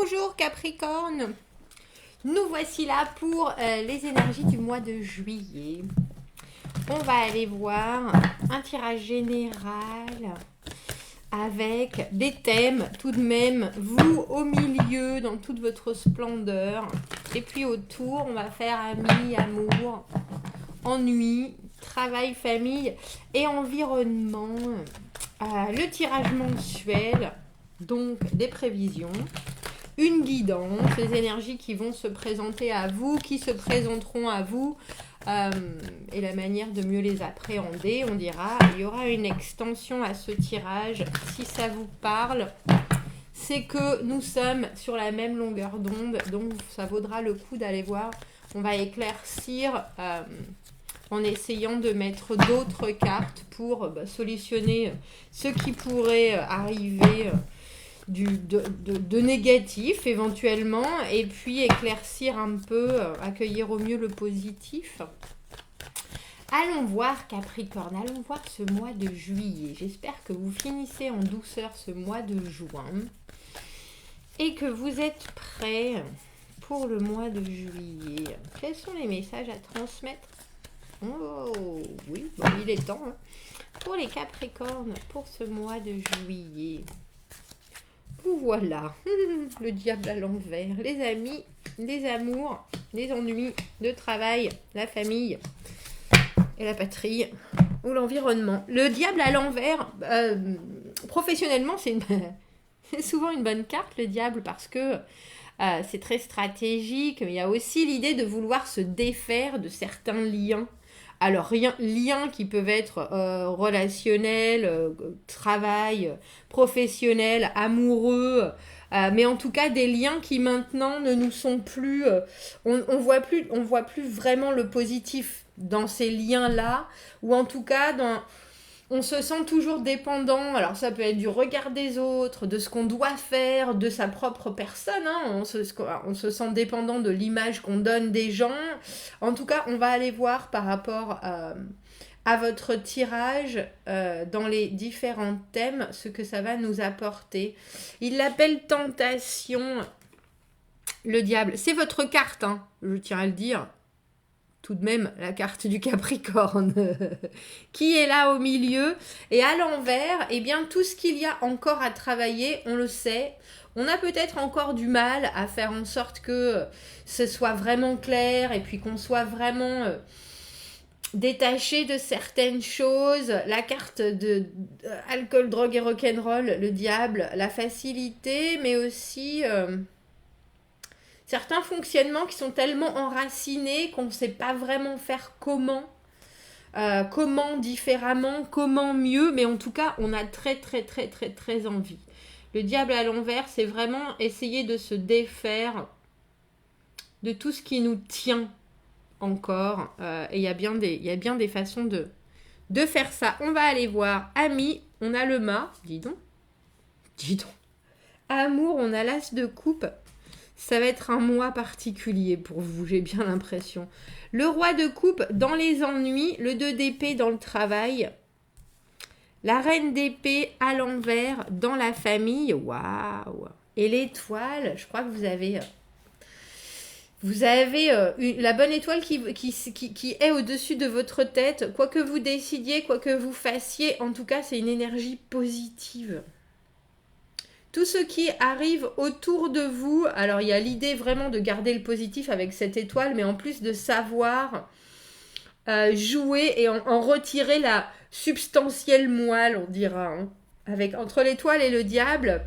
Bonjour Capricorne, nous voici là pour les énergies du mois de juillet. On va aller voir un tirage général avec des thèmes tout de même, vous au milieu dans toute votre splendeur. Et puis autour, on va faire amis, amour, ennui, travail, famille et environnement. Le tirage mensuel, donc des prévisions. Une guidance, les énergies qui vont se présenter à vous, qui se présenteront à vous, et la manière de mieux les appréhender, on dira. Il y aura une extension à ce tirage, si ça vous parle, c'est que nous sommes sur la même longueur d'onde, donc ça vaudra le coup d'aller voir. On va éclaircir en essayant de mettre d'autres cartes pour solutionner ce qui pourrait arriver de négatif éventuellement, et puis éclaircir un peu, accueillir au mieux le positif. Allons voir Capricorne, allons voir ce mois de juillet. J'espère que vous finissez en douceur ce mois de juin et que vous êtes prêts pour le mois de juillet. Quels sont les messages à transmettre? Oh oui, bon, il est temps, hein. Pour les Capricornes, pour ce mois de juillet. Voilà, le diable à l'envers, les amis, les amours, les ennuis, le travail, la famille et la patrie ou l'environnement. Le diable à l'envers, professionnellement, c'est souvent une bonne carte, le diable, parce que c'est très stratégique. Il y a aussi l'idée de vouloir se défaire de certains liens. Alors, liens qui peuvent être relationnels, travail, professionnel, amoureux, mais en tout cas des liens qui maintenant ne nous sont plus... on voit plus vraiment le positif dans ces liens-là, ou en tout cas on se sent toujours dépendant. Alors ça peut être du regard des autres, de ce qu'on doit faire, de sa propre personne, hein. On se sent dépendant de l'image qu'on donne des gens. En tout cas, on va aller voir par rapport à votre tirage dans les différents thèmes ce que ça va nous apporter. Il l'appelle tentation, le diable. C'est votre carte, hein, je tiens à le dire. Tout de même la carte du Capricorne qui est là au milieu, et à l'envers, eh bien tout ce qu'il y a encore à travailler, on le sait. On a peut-être encore du mal à faire en sorte que ce soit vraiment clair, et puis qu'on soit vraiment détaché de certaines choses. La carte de alcool, drogue et rock'n'roll, le diable, la facilité, mais aussi certains fonctionnements qui sont tellement enracinés qu'on ne sait pas vraiment faire comment différemment, comment mieux, mais en tout cas, on a très, très, très, très, très envie. Le diable à l'envers, c'est vraiment essayer de se défaire de tout ce qui nous tient encore. Et il y a bien des façons de faire ça. On va aller voir Amis, on a le mât, dis donc. Amour, on a l'as de coupe. Ça va être un mois particulier pour vous, j'ai bien l'impression. Le roi de coupe dans les ennuis, le 2 d'épée dans le travail, la reine d'épée à l'envers dans la famille, waouh. Et l'étoile, je crois que vous avez la bonne étoile qui est au-dessus de votre tête. Quoi que vous décidiez, quoi que vous fassiez, en tout cas, c'est une énergie positive. Tout ce qui arrive autour de vous, alors il y a l'idée vraiment de garder le positif avec cette étoile, mais en plus de savoir jouer et en retirer la substantielle moelle, on dira. Hein. Entre l'étoile et le diable,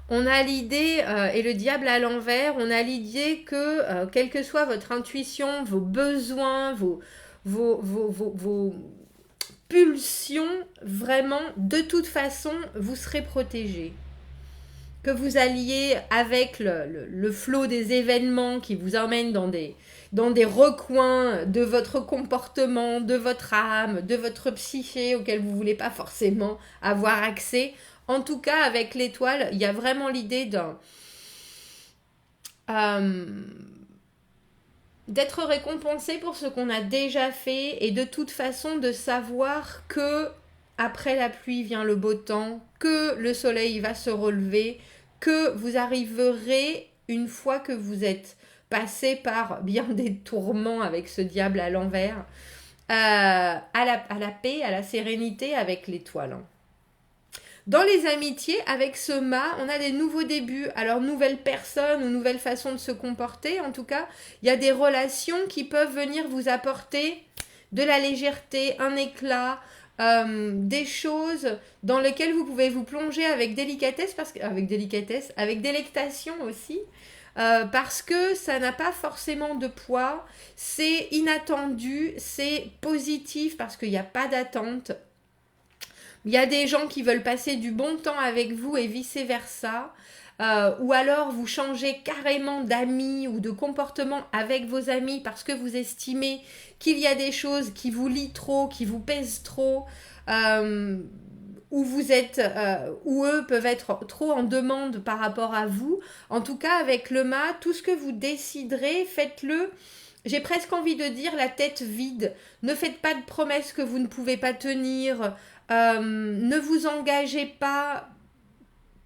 on a l'idée, et le diable à l'envers, on a l'idée que, quelle que soit votre intuition, vos besoins, vos pulsion, vraiment, de toute façon, vous serez protégé. Que vous alliez avec le flot des événements qui vous emmènent dans des recoins de votre comportement, de votre âme, de votre psyché auquel vous ne voulez pas forcément avoir accès. En tout cas, avec l'étoile, il y a vraiment l'idée d'être récompensé pour ce qu'on a déjà fait, et de toute façon de savoir que après la pluie vient le beau temps, que le soleil va se relever, que vous arriverez, une fois que vous êtes passé par bien des tourments avec ce diable à l'envers, à la paix, à la sérénité avec l'étoile. Dans les amitiés, avec ce mât, on a des nouveaux débuts. Alors, nouvelles personnes ou nouvelles façons de se comporter. En tout cas, il y a des relations qui peuvent venir vous apporter de la légèreté, un éclat, des choses dans lesquelles vous pouvez vous plonger avec délicatesse, avec délectation aussi. Parce que ça n'a pas forcément de poids, c'est inattendu, c'est positif parce qu'il n'y a pas d'attente. Il y a des gens qui veulent passer du bon temps avec vous et vice-versa. Ou alors vous changez carrément d'amis ou de comportement avec vos amis parce que vous estimez qu'il y a des choses qui vous lient trop, qui vous pèsent trop, où vous êtes, où eux peuvent être trop en demande par rapport à vous. En tout cas, avec le mât, tout ce que vous déciderez, faites-le. J'ai presque envie de dire la tête vide. Ne faites pas de promesses que vous ne pouvez pas tenir. Ne vous engagez pas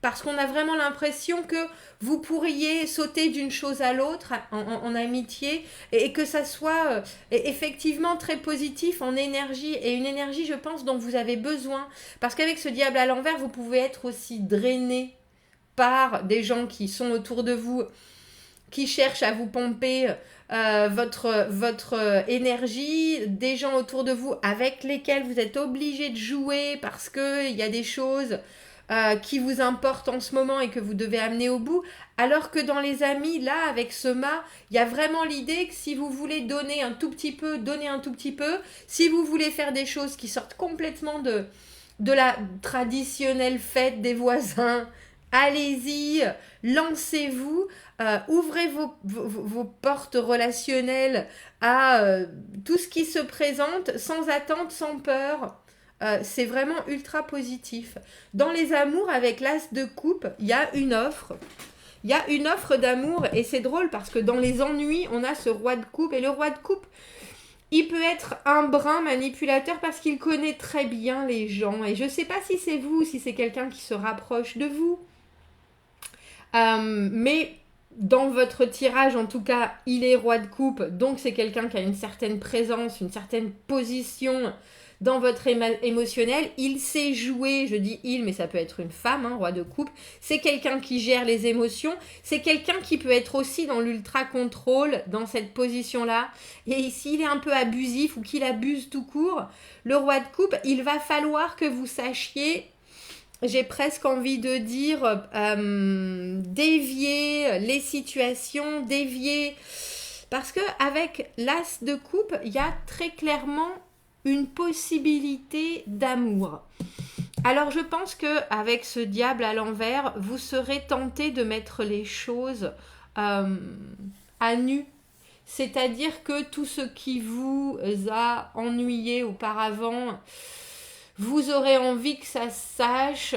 parce qu'on a vraiment l'impression que vous pourriez sauter d'une chose à l'autre en amitié et que ça soit effectivement très positif en énergie et une énergie, je pense, dont vous avez besoin. Parce qu'avec ce diable à l'envers, vous pouvez être aussi drainé par des gens qui sont autour de vous, qui cherchent à vous pomper votre énergie, des gens autour de vous avec lesquels vous êtes obligé de jouer parce qu'il y a des choses qui vous importent en ce moment et que vous devez amener au bout, alors que dans les amis, là, avec ce mât, il y a vraiment l'idée que si vous voulez donner un tout petit peu, donnez un tout petit peu. Si vous voulez faire des choses qui sortent complètement de la traditionnelle fête des voisins, allez-y, lancez-vous, ouvrez vos portes relationnelles à tout ce qui se présente sans attente, sans peur. C'est vraiment ultra positif. Dans les amours, avec l'as de coupe, il y a une offre. Il y a une offre d'amour et c'est drôle parce que dans les ennuis, on a ce roi de coupe. Et le roi de coupe, il peut être un brin manipulateur parce qu'il connaît très bien les gens. Et je ne sais pas si c'est vous ou si c'est quelqu'un qui se rapproche de vous. Mais dans votre tirage, en tout cas, il est roi de coupe. Donc c'est quelqu'un qui a une certaine présence, une certaine position dans votre émotionnel. Il sait jouer, je dis il, mais ça peut être une femme, hein, roi de coupe. C'est quelqu'un qui gère les émotions. C'est quelqu'un qui peut être aussi dans l'ultra-contrôle, dans cette position-là. Et s'il est un peu abusif ou qu'il abuse tout court, le roi de coupe, il va falloir que vous sachiez, j'ai presque envie de dire, dévier les situations, dévier. Parce qu'avec l'as de coupe, il y a très clairement une possibilité d'amour. Alors je pense qu'avec ce diable à l'envers, vous serez tenté de mettre les choses à nu. C'est-à-dire que tout ce qui vous a ennuyé auparavant, vous aurez envie que ça se sache.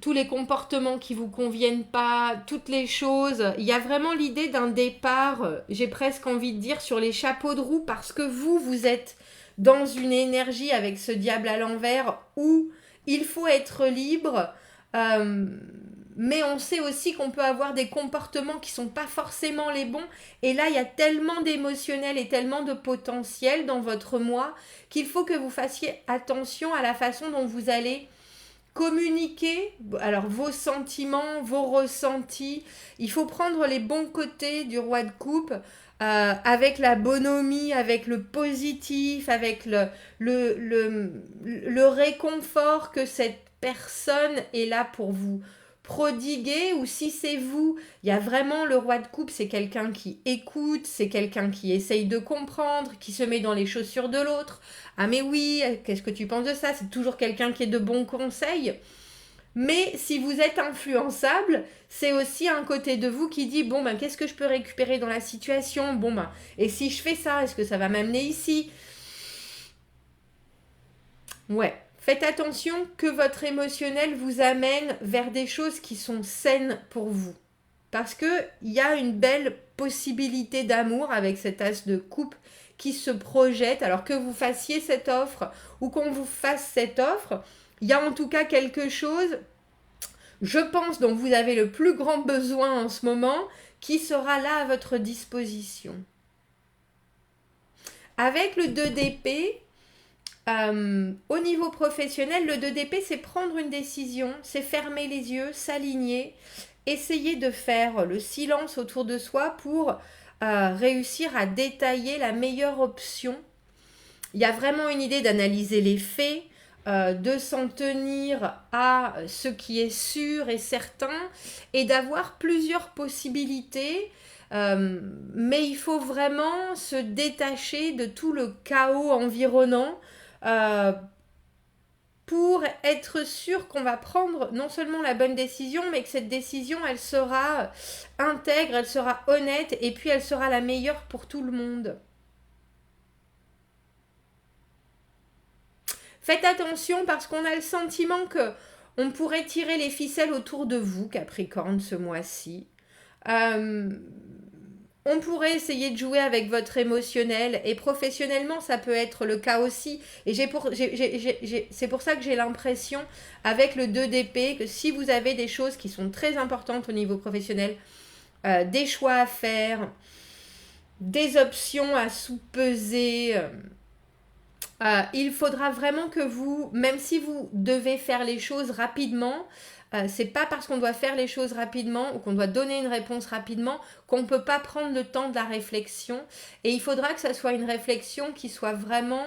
Tous les comportements qui vous conviennent pas, toutes les choses. Il y a vraiment l'idée d'un départ, j'ai presque envie de dire, sur les chapeaux de roue parce que vous êtes dans une énergie avec ce diable à l'envers où il faut être libre, mais on sait aussi qu'on peut avoir des comportements qui sont pas forcément les bons. Et là, il y a tellement d'émotionnel et tellement de potentiel dans votre moi qu'il faut que vous fassiez attention à la façon dont vous allez communiquer, alors vos sentiments, vos ressentis. Il faut prendre les bons côtés du roi de coupe, avec la bonhomie, avec le positif, avec le réconfort que cette personne est là pour vous prodiguer. Ou si c'est vous, il y a vraiment le roi de coupe, c'est quelqu'un qui écoute, c'est quelqu'un qui essaye de comprendre, qui se met dans les chaussures de l'autre. Ah mais oui, qu'est-ce que tu penses de ça? C'est toujours quelqu'un qui est de bons conseils. Mais si vous êtes influençable, c'est aussi un côté de vous qui dit bon ben qu'est-ce que je peux récupérer dans la situation? Bon ben et si je fais ça, est-ce que ça va m'amener ici? Ouais, faites attention que votre émotionnel vous amène vers des choses qui sont saines pour vous. Parce que il y a une belle possibilité d'amour avec cet as de coupe qui se projette. Alors que vous fassiez cette offre ou qu'on vous fasse cette offre, il y a en tout cas quelque chose je pense, dont vous avez le plus grand besoin en ce moment, qui sera là à votre disposition. Avec le 2 d'épée, au niveau professionnel, le 2 d'épée, c'est prendre une décision, c'est fermer les yeux, s'aligner, essayer de faire le silence autour de soi pour réussir à détailler la meilleure option. Il y a vraiment une idée d'analyser les faits, de s'en tenir à ce qui est sûr et certain et d'avoir plusieurs possibilités. Mais il faut vraiment se détacher de tout le chaos environnant pour être sûr qu'on va prendre non seulement la bonne décision, mais que cette décision, elle sera intègre, elle sera honnête et puis elle sera la meilleure pour tout le monde. Faites attention parce qu'on a le sentiment que on pourrait tirer les ficelles autour de vous, Capricorne, ce mois-ci. On pourrait essayer de jouer avec votre émotionnel et professionnellement, ça peut être le cas aussi. Et c'est pour ça que j'ai l'impression, avec le 2 d'épée, que si vous avez des choses qui sont très importantes au niveau professionnel, des choix à faire, des options à sous-peser, il faudra vraiment que vous, même si vous devez faire les choses rapidement, c'est pas parce qu'on doit faire les choses rapidement ou qu'on doit donner une réponse rapidement qu'on ne peut pas prendre le temps de la réflexion. Et il faudra que ça soit une réflexion qui soit vraiment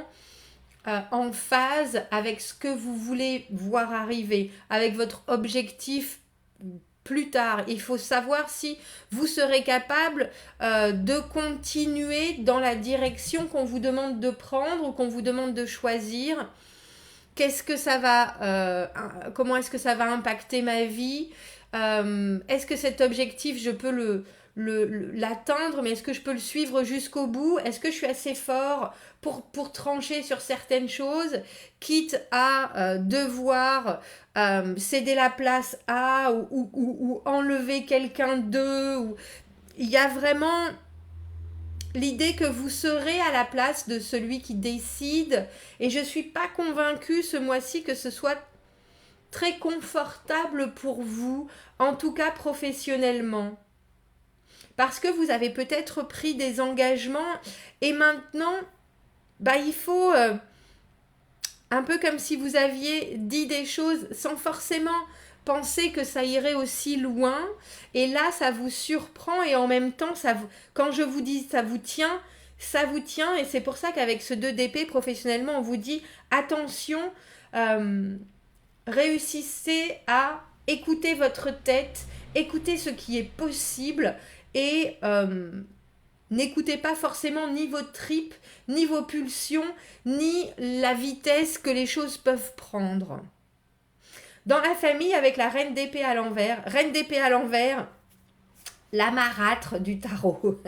en phase avec ce que vous voulez voir arriver, avec votre objectif plus tard. Il faut savoir si vous serez capable de continuer dans la direction qu'on vous demande de prendre ou qu'on vous demande de choisir. Qu'est-ce que ça va, comment est-ce que ça va impacter ma vie? Est-ce que cet objectif, je peux l'atteindre, mais est-ce que je peux le suivre jusqu'au bout? Est-ce que je suis assez fort pour trancher sur certaines choses, quitte à devoir céder la place à ou enlever quelqu'un d'eux? Il y a vraiment l'idée que vous serez à la place de celui qui décide. Et je ne suis pas convaincue ce mois-ci que ce soit très confortable pour vous, en tout cas professionnellement. Parce que vous avez peut-être pris des engagements et maintenant, il faut, un peu comme si vous aviez dit des choses sans forcément penser que ça irait aussi loin, et là ça vous surprend et en même temps quand je vous dis ça vous tient, et c'est pour ça qu'avec ce 2 d'épée professionnellement on vous dit attention, réussissez à écouter votre tête, écoutez ce qui est possible et n'écoutez pas forcément ni vos tripes, ni vos pulsions, ni la vitesse que les choses peuvent prendre. Dans la famille, avec la reine d'épée à l'envers, la marâtre du tarot.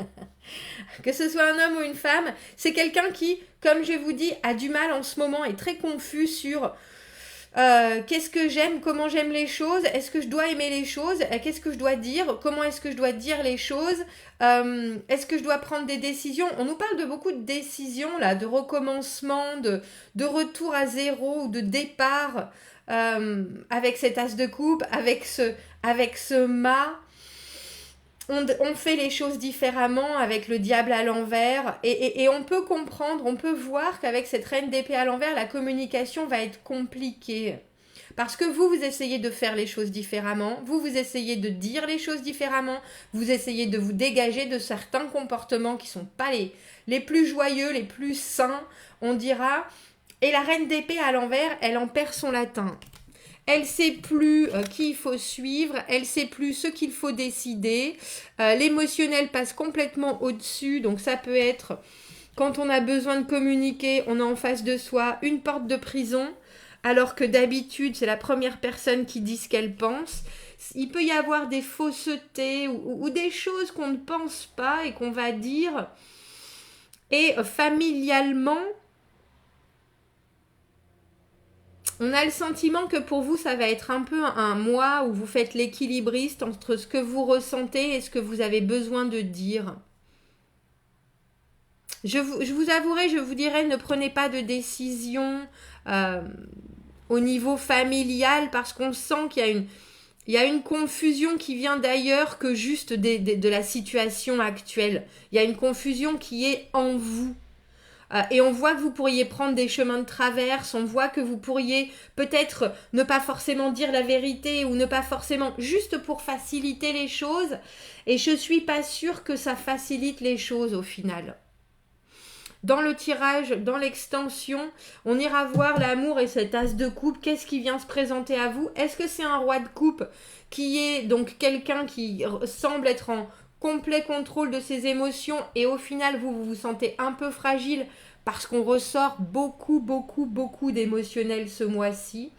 Que ce soit un homme ou une femme, c'est quelqu'un qui, comme je vous dis, a du mal en ce moment, est très confus sur qu'est-ce que j'aime, comment j'aime les choses, est-ce que je dois aimer les choses, qu'est-ce que je dois dire, comment est-ce que je dois dire les choses, est-ce que je dois prendre des décisions. On nous parle de beaucoup de décisions, là, de recommencement, de retour à zéro ou de départ. Avec cet as de coupe, avec ce mât, on fait les choses différemment avec le diable à l'envers et on peut comprendre, on peut voir qu'avec cette reine d'épée à l'envers, la communication va être compliquée. Parce que vous essayez de faire les choses différemment, vous essayez de dire les choses différemment, vous essayez de vous dégager de certains comportements qui ne sont pas les plus joyeux, les plus sains, on dira. Et la reine d'épée à l'envers, elle en perd son latin. Elle ne sait plus qui il faut suivre, elle ne sait plus ce qu'il faut décider. L'émotionnel passe complètement au-dessus, donc ça peut être, quand on a besoin de communiquer, on a en face de soi une porte de prison, alors que d'habitude, c'est la première personne qui dit ce qu'elle pense. Il peut y avoir des faussetés ou des choses qu'on ne pense pas et qu'on va dire. Et familialement, on a le sentiment que pour vous, ça va être un peu un mois où vous faites l'équilibriste entre ce que vous ressentez et ce que vous avez besoin de dire. Je vous avouerai, je vous dirais, ne prenez pas de décision au niveau familial parce qu'on sent qu'il y a Il y a une confusion qui vient d'ailleurs que juste de la situation actuelle. Il y a une confusion qui est en vous. Et on voit que vous pourriez prendre des chemins de traverse, on voit que vous pourriez peut-être ne pas forcément dire la vérité ou ne pas forcément, juste pour faciliter les choses. Et je suis pas sûre que ça facilite les choses au final. Dans le tirage, dans l'extension, on ira voir l'amour et cet as de coupe. Qu'est-ce qui vient se présenter à vous? Est-ce que c'est un roi de coupe qui est donc quelqu'un qui semble être en complet contrôle de ses émotions et au final vous vous sentez un peu fragile parce qu'on ressort beaucoup d'émotionnel ce mois-ci.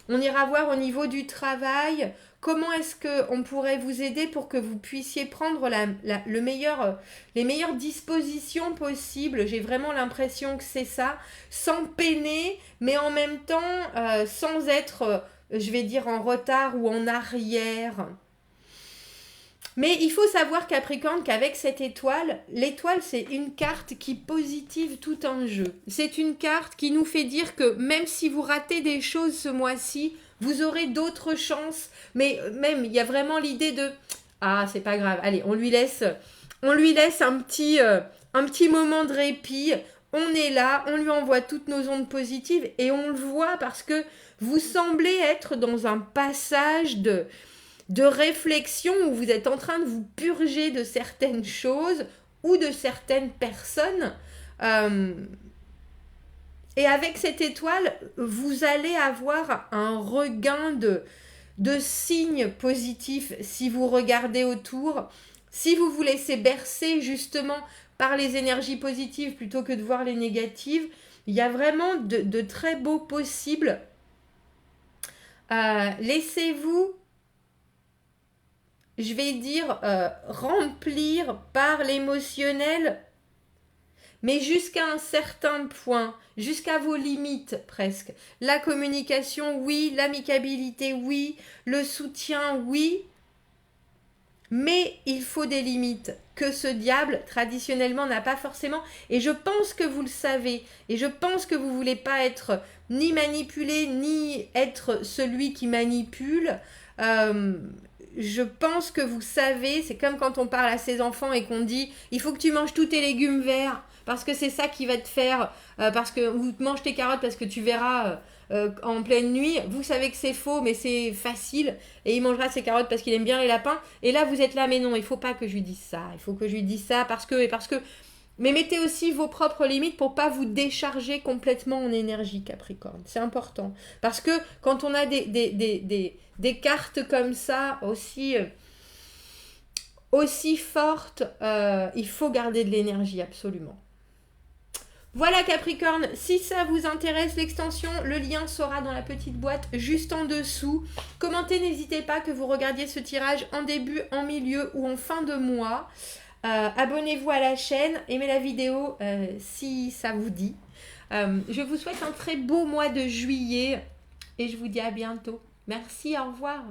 On ira voir au niveau du travail comment est-ce qu'on pourrait vous aider pour que vous puissiez prendre les meilleures dispositions possibles. J'ai vraiment l'impression que c'est ça, sans peiner, mais en même temps sans être, je vais dire, en retard ou en arrière. Mais il faut savoir, Capricorne, qu'avec cette étoile, l'étoile, c'est une carte qui positive tout un jeu. C'est une carte qui nous fait dire que même si vous ratez des choses ce mois-ci, vous aurez d'autres chances. Mais même, il y a vraiment l'idée de « Ah, c'est pas grave, allez, on lui laisse un petit moment de répit. On est là, on lui envoie toutes nos ondes positives et on le voit parce que vous semblez être dans un passage de réflexion où vous êtes en train de vous purger de certaines choses ou de certaines personnes. Et avec cette étoile, vous allez avoir un regain de signes positifs si vous regardez autour. Si vous vous laissez bercer justement par les énergies positives plutôt que de voir les négatives, il y a vraiment de très beaux possibles. Laissez-vous, je vais dire, remplir par l'émotionnel, mais jusqu'à un certain point, jusqu'à vos limites presque. La communication, oui, l'amicabilité, oui, le soutien, oui, mais il faut des limites que ce diable, traditionnellement, n'a pas forcément. Et je pense que vous le savez, et je pense que vous ne voulez pas être ni manipulé, ni être celui qui manipule. Je pense que vous savez, c'est comme quand on parle à ses enfants et qu'on dit « il faut que tu manges tous tes légumes verts parce que c'est ça qui va te faire, parce que ou mange tes carottes parce que tu verras en pleine nuit. » Vous savez que c'est faux, mais c'est facile. Et il mangera ses carottes parce qu'il aime bien les lapins. Et là, vous êtes là, mais non, il ne faut pas que je lui dise ça. Il faut que je lui dise ça parce que... Mais mettez aussi vos propres limites pour pas vous décharger complètement en énergie, Capricorne. C'est important. Parce que quand on a des cartes comme ça, aussi fortes, il faut garder de l'énergie, absolument. Voilà Capricorne, si ça vous intéresse l'extension, le lien sera dans la petite boîte juste en dessous. Commentez, n'hésitez pas que vous regardiez ce tirage en début, en milieu ou en fin de mois. Abonnez-vous à la chaîne, aimez la vidéo si ça vous dit. Je vous souhaite un très beau mois de juillet et je vous dis à bientôt. Merci, au revoir.